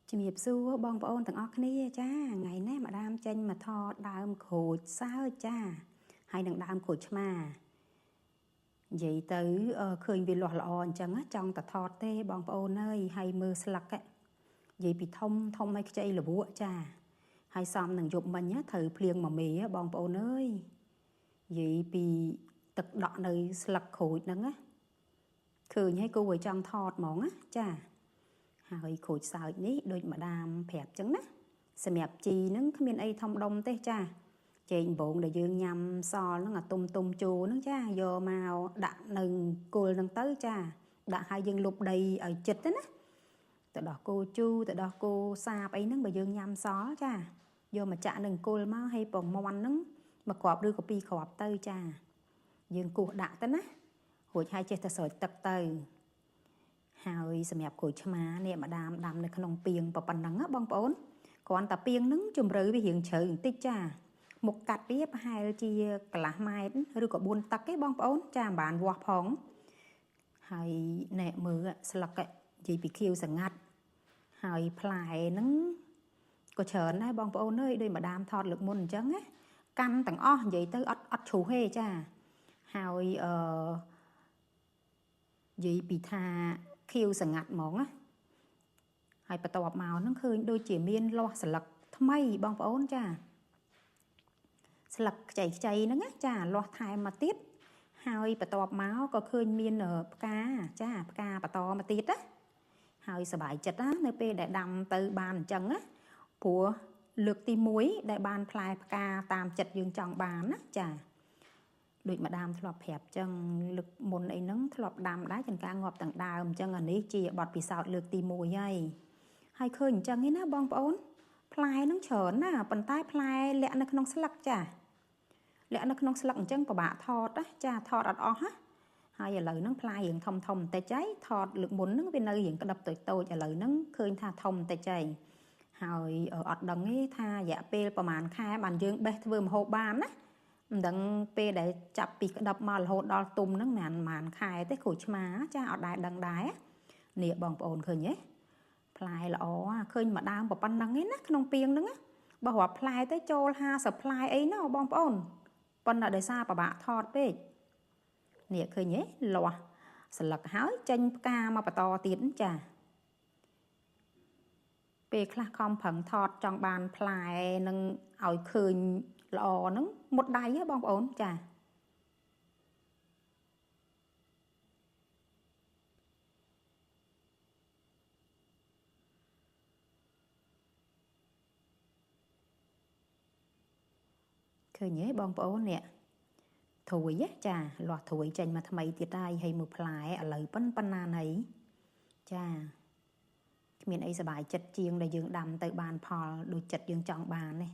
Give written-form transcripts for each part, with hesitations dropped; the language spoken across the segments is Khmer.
Chị miệp xưa bong bóng từng óc ní cha ngày nè mà đam chanh mà thọ đam khổ sao cha hay đừng đam khổ mà vậy tới khơi bị lọt lọt chẳng á trong ta thọ tê bong bóng nơi hay mưa sặc ấy vậy bị thông thông mấy cái chơi là búa cha hay xong đừng chụp mình nhá thử plieng mà mì bong bóng nơi vậy bị tật đọ nơi sặc khổ nâng á khơi nhảy cô với trong thọt mỏng á cha hơi khối sao ní đôi mà đam phẹp trứng á xem đẹp chi nứng cái miền ấy thông đông tê cha trên bụng để dương nhầm so nó là tung tung chù nó cha vô màu đã nừng cô nâng tới cha đã hai dân lục đầy ở chịch đó từ đó cô chu từ đó cô xa ấy nứng bà dương nhầm xó cha vô mà chạ nừng cô máu hay bồng mòn nứng mà quạp đưa copy quạp tới cha dương cô đã tới á hồi hai chết ta sợi tật tớiហើយសម្រាប់គ្រូឆ្មានេះម្ដាមដាំនៅក្នុងពីងប៉ុណ្ណឹងបងប្អូនគ្រាន់តែពីងនឹងជំរឿវារៀងជ្រៅបន្តិចចាមុខកាត់វាប្រហែលជាកន្លះម៉ែត្រឬក៏4តឹកទេបងប្អូនចាមិនបានវាស់ផងហើយណែមើលស្លឹកនិយាយពីខៀវសង្ងាត់ហើយផ្លែហ្នឹងក៏ច្រើនដែរបងប្អូនអើយដោយម្ដាមថតលើកមុនអញ្ចឹងណាកាន់ទាំងអស់និយាយទៅអត់ជ្រុះទេចាហើយនិយាយពីថាខៀវសង្ងាត់ហ្មងណាហើយបន្ទាប់មកហ្នឹងឃើញដូចជាមានលាស់ស្លឹកថ្មីបងប្អូនចាស្លឹកខ្ចីហ្នឹងចាលាស់ថែមមកទៀតហើយបន្ទាប់មកក៏ឃើញមានផ្កាចាផ្កាបន្តមកទៀតណាហើយសប្បាយចិត្តណានៅពេលដែលដាំទៅបានអញ្ចឹងណាព្រោះលើកទី1ដែលបានផ្លែផ្កាតាមចិត្តយើងចង់បានណាចាដូចម្ដាមធ្លាប់ប្រាប់ចឹងលើកមុនអីហ្នឹងធ្លាប់ដាំដែរចង្ការងាប់ទាំងដើមអញ្ចឹងអានេះជាបទពិសោធន៍លើកទី1ហើយឃើញអញ្ចឹងឯណាបងប្អូនផ្លែហ្នឹងច្រើនណាប៉ុន្តែផ្លែលាក់នៅក្នុងស្លឹកចាលាក់នៅក្នុងស្លឹកអញ្ចឹងពិបាកថតណាចាថតអត់អស់ណាហើយឥឡូវហ្នឹងផ្លែរៀងធំបន្តិចហើយថតលើកមុនហ្នឹងវានៅរៀងក្តឹបតូចឥឡូវហ្នឹងឃើញថាធំបន្តិចហើយអត់ដឹងទេថារយៈពេលប្រហែលខែបានយើងបេះធ្វើម្ហូបបានណាមិនដឹងពេលដែលចាប់ពីក្តឹបមករហូតដល់ទុំហ្នឹងមិនបានខែទេគ្រូឆ្មាចាអត់ដែរដឹងដែរនេះបងប្អូនឃើញទេផ្លែល្អឃើញមួយដើមប៉ុណ្ណឹងឯណាក្នុងពីងហ្នឹងបើរាប់ផ្លែទៅចូល50ផ្លែអីណោះបងប្អូនប៉ុន្តែដោយសារពិបាកថតពេកនេះឃើញទេលាស់ស្លឹកហើយចេញផ្កាមកបន្តទៀតចាពេលខ្លះខំប្រឹងថតចង់បានផ្លែនឹងឲ្យឃើញល្អហ្នឹងមុតដៃហ៎បងប្អូនចាឃើញទេបងប្អូននេះធួយចាលាស់ធួយចេញមកថ្មីទៀតហើយមើលផ្លែឥឡូវប៉ុណ្ណាណីចាគ្មានអីសប្បាយចិត្តជាងដែលយើងដាំទៅបានផលដូចចិត្តយើងចង់បានទេ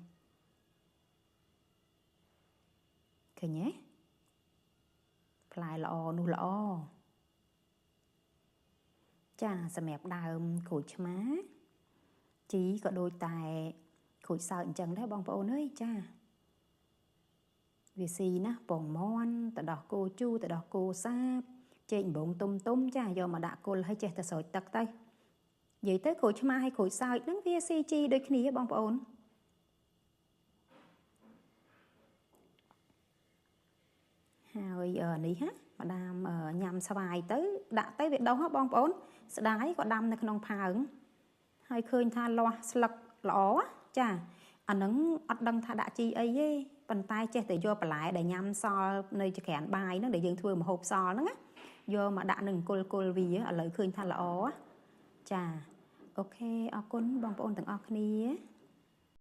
ឃើញទេផ្លែល្អនោះល្អចាសម្រាប់ដើមក្រូចឆ្មាជីក៏ដូចតែក្រូចសើចអញ្ចឹងដែរបងប្អូនអើយចាវាស៊ីណាពងមាន់ទៅដោះគោជូរទៅដោះគោសាបចេកដំបងទុំចាយកមកដាក់គល់ឲ្យចេះតែស្រោចទឹកទៅនិយាយទៅក្រូចឆ្មាហើយក្រូចសើចហ្នឹងវាស៊ីជីដូចគ្នាបងប្អូនហើយនេះហ่ะម្ដាមញ៉ាំស្វាយទៅដាក់ទៅវាដុះហ៎បងប្អូនស្ដាយក៏ដាំនៅក្នុងផើងហើយឃើញថាលាស់ស្លឹកល្អចាអាហ្នឹងអត់ដឹងថាដាក់ជីអីទេប៉ុន្តែចេះតែយកបន្លែដែលញ៉ាំសល់នៅចក្រានបាយហ្នឹងដែលយើងធ្វើម្ហូបសល់ហ្នឹងណាយកមកដាក់នឹងគល់វាឥឡូវឃើញថាល្អចាអូខេអរគុណបងប្អូនទាំងអស់គ្នា